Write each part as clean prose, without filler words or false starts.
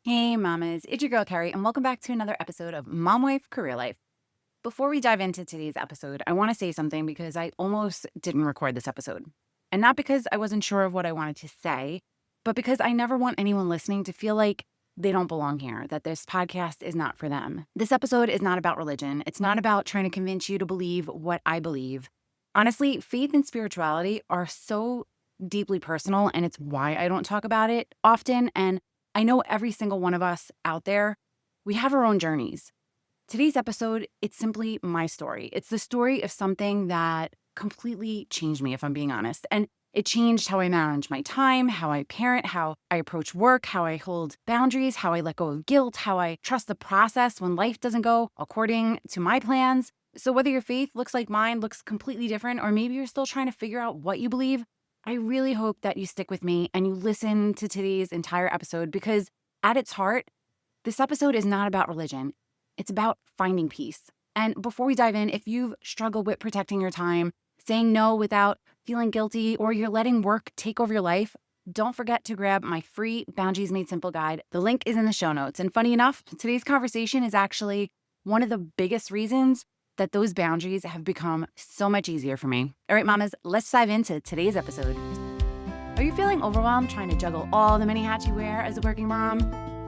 Hey mamas, it's your girl Carrie, and welcome back to another episode of Mom Wife Career Life. Before we dive into today's episode, I want to say something because I almost didn't record this episode. And not because I wasn't sure of what I wanted to say, but because I never want anyone listening to feel like they don't belong here, that this podcast is not for them. This episode is not about religion. It's not about trying to convince you to believe what I believe. Honestly, faith and spirituality are so deeply personal, and it's why I don't talk about it often. And I know every single one of us out there, we have our own journeys. Today's episode, it's simply my story. It's the story of something that completely changed me, if I'm being honest. And it changed how I manage my time, how I parent, how I approach work, how I hold boundaries, how I let go of guilt, how I trust the process when life doesn't go according to my plans. So whether your faith looks like mine, looks completely different, or maybe you're still trying to figure out what you believe, I really hope that you stick with me and you listen to today's entire episode because at its heart, this episode is not about religion. It's about finding peace. And before we dive in, if you've struggled with protecting your time, saying no without feeling guilty, or you're letting work take over your life, don't forget to grab my free Boundaries Made Simple guide. The link is in the show notes. And funny enough, today's conversation is actually one of the biggest reasons that those boundaries have become so much easier for me. All right, mamas, let's dive into today's episode. Are you feeling overwhelmed trying to juggle all the many hats you wear as a working mom?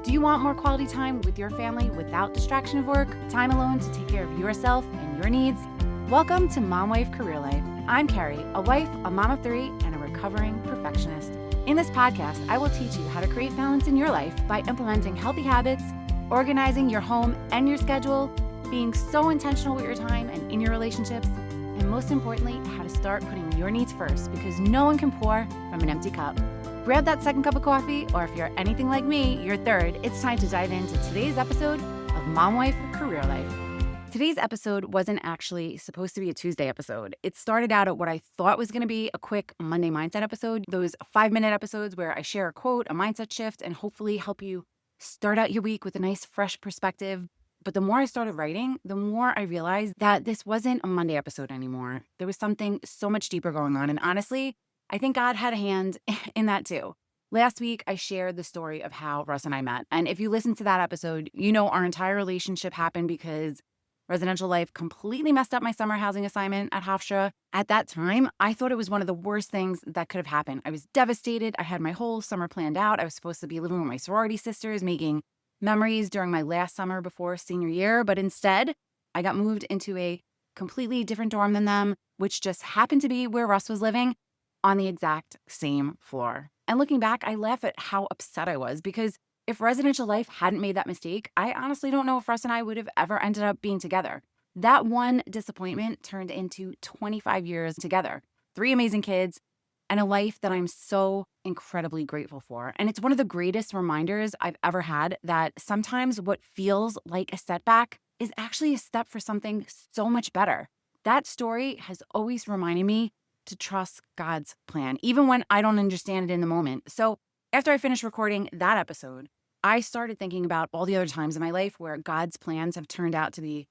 Do you want more quality time with your family without distraction of work, time alone to take care of yourself and your needs? Welcome to Mom Wife Career Life. I'm Carrie, a wife, a mom of three, and a recovering perfectionist. In this podcast, I will teach you how to create balance in your life by implementing healthy habits, organizing your home and your schedule, being so intentional with your time and in your relationships, and most importantly, how to start putting your needs first because no one can pour from an empty cup. Grab that second cup of coffee, or if you're anything like me, your third. It's time to dive into today's episode of Mom Wife Career Life. Today's episode wasn't actually supposed to be a Tuesday episode. It started out at what I thought was going to be a quick Monday mindset episode, those 5-minute episodes where I share a quote, a mindset shift, and hopefully help you start out your week with a nice, fresh perspective. But the more I started writing, the more I realized that this wasn't a Monday episode anymore. There was something so much deeper going on. And honestly, I think God had a hand in that too. Last week, I shared the story of how Russ and I met. And if you listen to that episode, you know our entire relationship happened because residential life completely messed up my summer housing assignment at Hofstra. At that time, I thought it was one of the worst things that could have happened. I was devastated. I had my whole summer planned out. I was supposed to be living with my sorority sisters, making memories during my last summer before senior year. But instead, I got moved into a completely different dorm than them, which just happened to be where Russ was living on the exact same floor. And looking back, I laugh at how upset I was because if residential life hadn't made that mistake, I honestly don't know if Russ and I would have ever ended up being together. That one disappointment turned into 25 years together, 3 amazing kids, and a life that I'm so incredibly grateful for. And it's one of the greatest reminders I've ever had that sometimes what feels like a setback is actually a step for something so much better. That story has always reminded me to trust God's plan, even when I don't understand it in the moment. So after I finished recording that episode, I started thinking about all the other times in my life where God's plans have turned out to be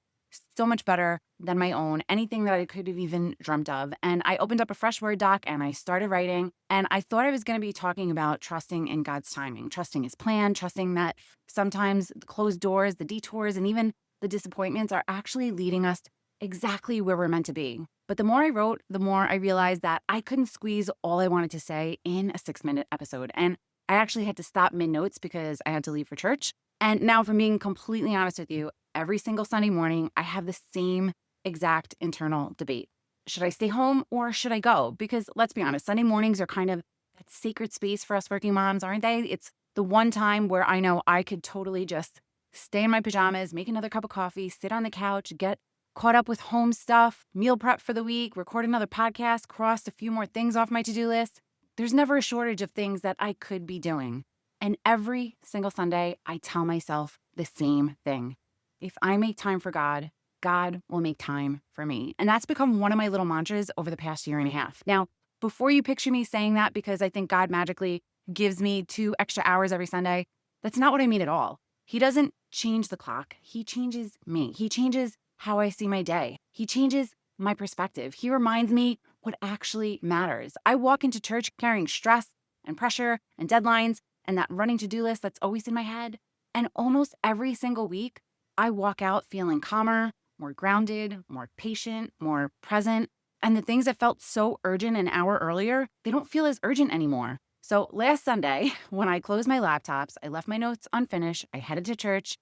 so much better than my own, anything that I could have even dreamt of. And I opened up a fresh Word doc and I started writing. And I thought I was going to be talking about trusting in God's timing, trusting his plan, trusting that sometimes the closed doors, the detours, and even the disappointments are actually leading us exactly where we're meant to be. But the more I wrote, the more I realized that I couldn't squeeze all I wanted to say in a 6-minute episode. And I actually had to stop mid-notes because I had to leave for church. And now, if I'm being completely honest with you, every single Sunday morning, I have the same exact internal debate. Should I stay home or should I go? Because let's be honest, Sunday mornings are kind of that sacred space for us working moms, aren't they? It's the one time where I know I could totally just stay in my pajamas, make another cup of coffee, sit on the couch, get caught up with home stuff, meal prep for the week, record another podcast, crossed a few more things off my to-do list. There's never a shortage of things that I could be doing. And every single Sunday, I tell myself the same thing. If I make time for God, God will make time for me. And that's become one of my little mantras over the past year and a half. Now, before you picture me saying that because I think God magically gives me 2 extra hours every Sunday, that's not what I mean at all. He doesn't change the clock. He changes me. He changes how I see my day. He changes my perspective. He reminds me what actually matters. I walk into church carrying stress and pressure and deadlines and that running to-do list that's always in my head. And almost every single week, I walk out feeling calmer, more grounded, more patient, more present. And the things that felt so urgent an hour earlier, they don't feel as urgent anymore. So last Sunday, when I closed my laptops, I left my notes unfinished, I headed to church,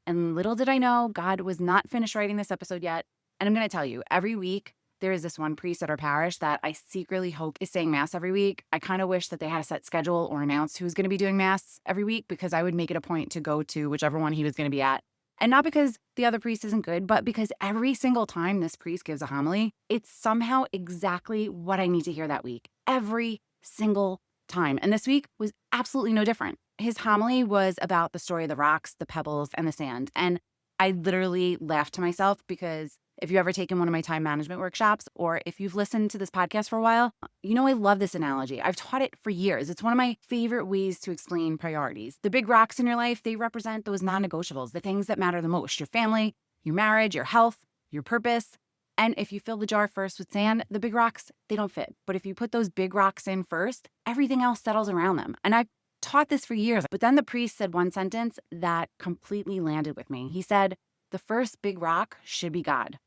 and little did I know, God was not finished writing this episode yet. And I'm going to tell you, every week, there is this one priest at our parish that I secretly hope is saying Mass every week. I kind of wish that they had a set schedule or announced who's going to be doing Mass every week, because I would make it a point to go to whichever one he was going to be at. And not because the other priest isn't good, but because every single time this priest gives a homily, it's somehow exactly what I need to hear that week. Every single time. And this week was absolutely no different. His homily was about the story of the rocks, the pebbles, and the sand. And I literally laughed to myself, because if you've ever taken one of my time management workshops, or if you've listened to this podcast for a while, you know I love this analogy. I've taught it for years. It's one of my favorite ways to explain priorities. The big rocks in your life, they represent those non-negotiables, the things that matter the most: your family, your marriage, your health, your purpose. And if you fill the jar first with sand, the big rocks, they don't fit. But if you put those big rocks in first, everything else settles around them. And I've taught this for years. But then the priest said one sentence that completely landed with me. He said, the first big rock should be God.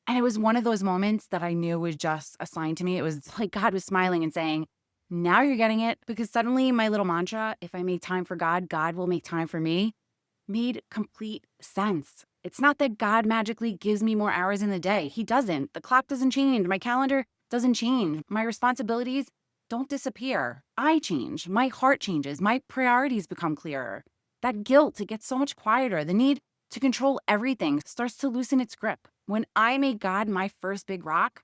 And it was one of those moments that I knew was just a sign to me. It was like God was smiling and saying, now you're getting it. Because suddenly my little mantra, if I make time for God, God will make time for me, made complete sense. It's not that God magically gives me more hours in the day. He doesn't. The clock doesn't change. My calendar doesn't change. My responsibilities don't disappear. I change. My heart changes. My priorities become clearer. That guilt, it gets so much quieter. The need to control everything starts to loosen its grip. When I made God my first big rock,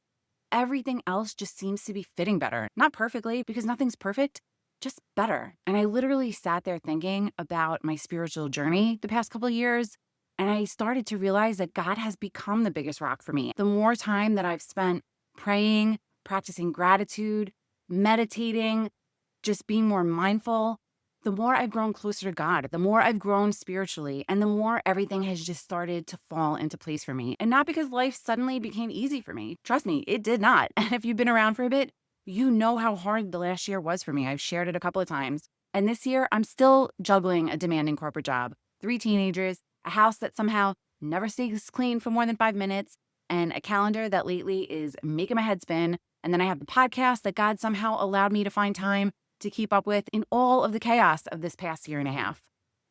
everything else just seems to be fitting better. Not perfectly, because nothing's perfect, just better. And I literally sat there thinking about my spiritual journey the past couple of years, and I started to realize that God has become the biggest rock for me. The more time that I've spent praying, practicing gratitude, meditating, just being more mindful, the more I've grown closer to God, the more I've grown spiritually, and the more everything has just started to fall into place for me. And not because life suddenly became easy for me. Trust me, it did not. And if you've been around for a bit, you know how hard the last year was for me. I've shared it a couple of times. And this year, I'm still juggling a demanding corporate job, 3 teenagers, a house that somehow never stays clean for more than 5 minutes, and a calendar that lately is making my head spin. And then I have the podcast that God somehow allowed me to find time to keep up with in all of the chaos of this past year and a half.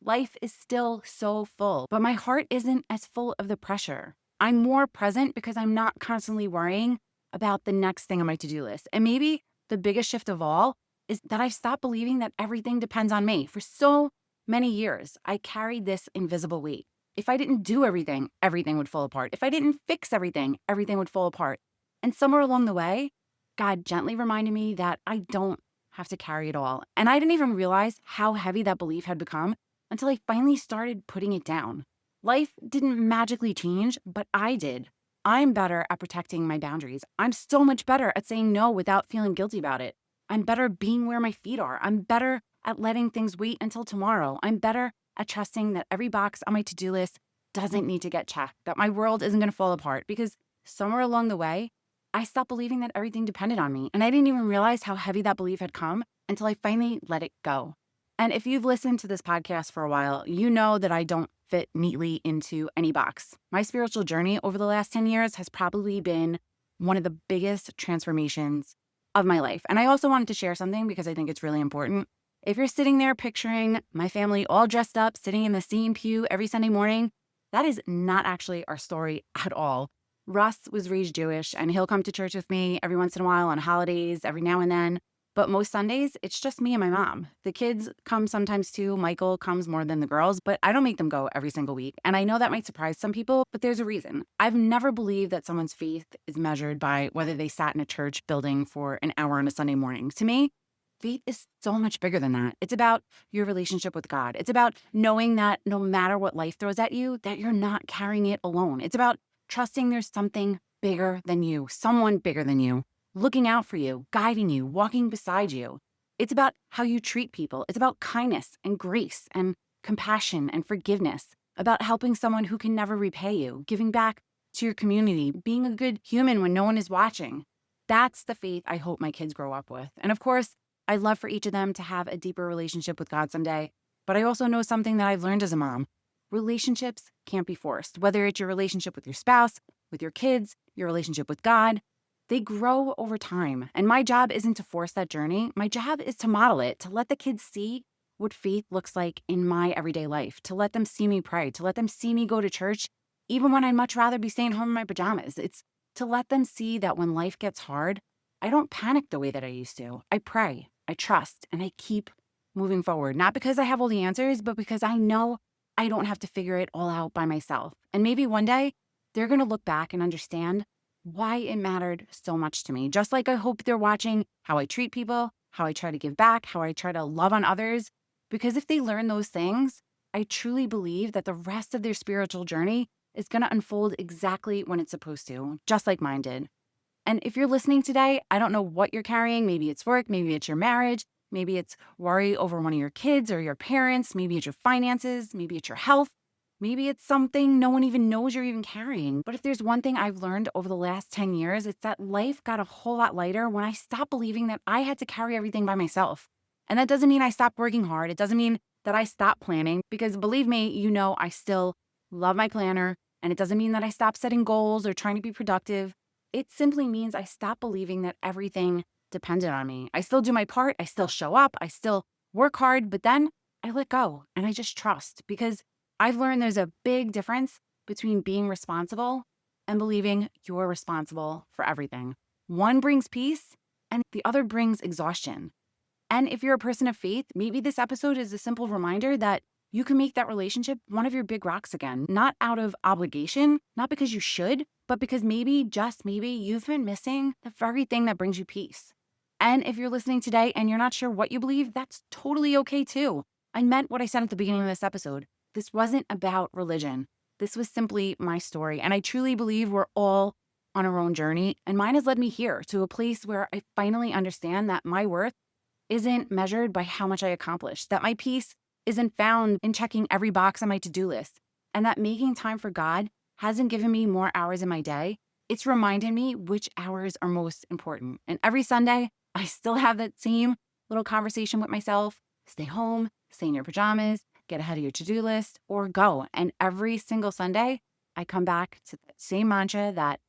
Life is still so full, but my heart isn't as full of the pressure. I'm more present because I'm not constantly worrying about the next thing on my to-do list. And maybe the biggest shift of all is that I've stopped believing that everything depends on me. For so many years, I carried this invisible weight. If I didn't do everything, everything would fall apart. If I didn't fix everything, everything would fall apart. And somewhere along the way, God gently reminded me that I don't have to carry it all. And I didn't even realize how heavy that belief had become until I finally started putting it down. Life didn't magically change, but I did. I'm better at protecting my boundaries. I'm so much better at saying no without feeling guilty about it. I'm better at being where my feet are. I'm better at letting things wait until tomorrow. I'm better at trusting that every box on my to-do list doesn't need to get checked, that my world isn't going to fall apart, because somewhere along the way, I stopped believing that everything depended on me. And I didn't even realize how heavy that belief had come until I finally let it go. And if you've listened to this podcast for a while, you know that I don't fit neatly into any box. My spiritual journey over the last 10 years has probably been one of the biggest transformations of my life. And I also wanted to share something because I think it's really important. If you're sitting there picturing my family all dressed up, sitting in the same pew every Sunday morning, that is not actually our story at all. Russ was raised Jewish, and he'll come to church with me every once in a while on holidays, every now and then. But most Sundays, it's just me and my mom. The kids come sometimes too. Michael comes more than the girls, but I don't make them go every single week. And I know that might surprise some people, but there's a reason. I've never believed that someone's faith is measured by whether they sat in a church building for an hour on a Sunday morning. To me, faith is so much bigger than that. It's about your relationship with God. It's about knowing that no matter what life throws at you, that you're not carrying it alone. It's about trusting there's something bigger than you, someone bigger than you, looking out for you, guiding you, walking beside you. It's about how you treat people. It's about kindness and grace and compassion and forgiveness, about helping someone who can never repay you, giving back to your community, being a good human when no one is watching. That's the faith I hope my kids grow up with. And of course, I'd love for each of them to have a deeper relationship with God someday. But I also know something that I've learned as a mom. Relationships can't be forced, whether it's your relationship with your spouse, with your kids, your relationship with God. They grow over time. And my job isn't to force that journey. My job is to model it, to let the kids see what faith looks like in my everyday life, to let them see me pray, to let them see me go to church, even when I'd much rather be staying home in my pajamas. It's to let them see that when life gets hard, I don't panic the way that I used to. I pray, I trust, and I keep moving forward. Not because I have all the answers, but because I know I don't have to figure it all out by myself. And maybe one day they're going to look back and understand why it mattered so much to me. Just like I hope they're watching how I treat people, how I try to give back, how I try to love on others. Because if they learn those things, I truly believe that the rest of their spiritual journey is going to unfold exactly when it's supposed to, just like mine did. And if you're listening today, I don't know what you're carrying. Maybe it's work, maybe it's your marriage, maybe it's worry over one of your kids or your parents, maybe it's your finances, maybe it's your health, maybe it's something no one even knows you're even carrying. But if there's one thing I've learned over the last 10 years, it's that life got a whole lot lighter when I stopped believing that I had to carry everything by myself. And that doesn't mean I stopped working hard. It doesn't mean that I stopped planning, because believe me, I still love my planner. And it doesn't mean that I stopped setting goals or trying to be productive. It simply means I stopped believing that everything depended on me. I still do my part. I still show up. I still work hard, but then I let go and I just trust, because I've learned there's a big difference between being responsible and believing you're responsible for everything. One brings peace and the other brings exhaustion. And if you're a person of faith, maybe this episode is a simple reminder that you can make that relationship one of your big rocks again, not out of obligation, not because you should, but because maybe, just maybe, you've been missing the very thing that brings you peace. And if you're listening today and you're not sure what you believe, that's totally okay too. I meant what I said at the beginning of this episode. This wasn't about religion. This was simply my story. And I truly believe we're all on our own journey. And mine has led me here to a place where I finally understand that my worth isn't measured by how much I accomplished, that my peace isn't found in checking every box on my to-do list, and that making time for God hasn't given me more hours in my day. It's reminded me which hours are most important. And every Sunday, I still have that same little conversation with myself. Stay home, stay in your pajamas, get ahead of your to-do list, or go. And every single Sunday, I come back to that same mantra that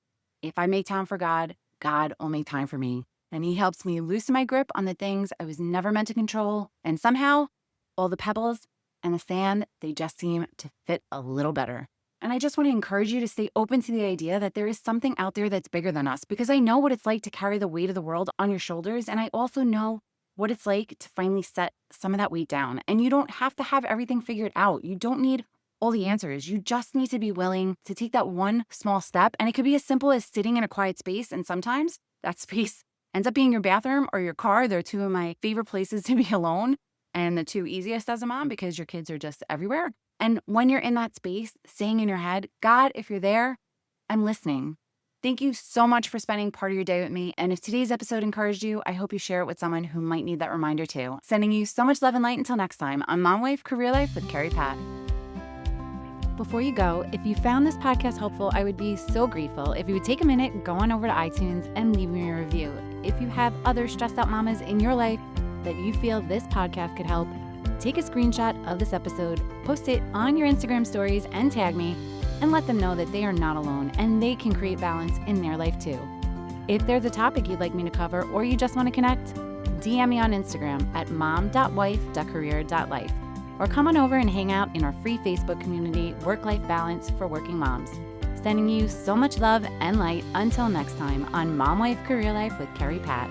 if I make time for God, God will make time for me. And he helps me loosen my grip on the things I was never meant to control. And somehow, all the pebbles and the sand, they just seem to fit a little better. And I just want to encourage you to stay open to the idea that there is something out there that's bigger than us, because I know what it's like to carry the weight of the world on your shoulders. And I also know what it's like to finally set some of that weight down. And you don't have to have everything figured out. You don't need all the answers. You just need to be willing to take that one small step. And it could be as simple as sitting in a quiet space. And sometimes that space ends up being your bathroom or your car. They're two of my favorite places to be alone, and the two easiest as a mom, because your kids are just everywhere. And when you're in that space, saying in your head, God, if you're there, I'm listening. Thank you so much for spending part of your day with me. And if today's episode encouraged you, I hope you share it with someone who might need that reminder too. Sending you so much love and light until next time on Mom Wife Career Life with Carrie Pat. Before you go, if you found this podcast helpful, I would be so grateful if you would take a minute, go on over to iTunes and leave me a review. If you have other stressed out mamas in your life that you feel this podcast could help, take a screenshot of this episode, post it on your Instagram stories and tag me, and let them know that they are not alone and they can create balance in their life too. If there's a topic you'd like me to cover or you just want to connect, DM me on Instagram at mom.wife.career.life. Or come on over and hang out in our free Facebook community, Work-Life Balance for Working Moms. Sending you so much love and light until next time on Mom Wife Career Life with Carrie Pat.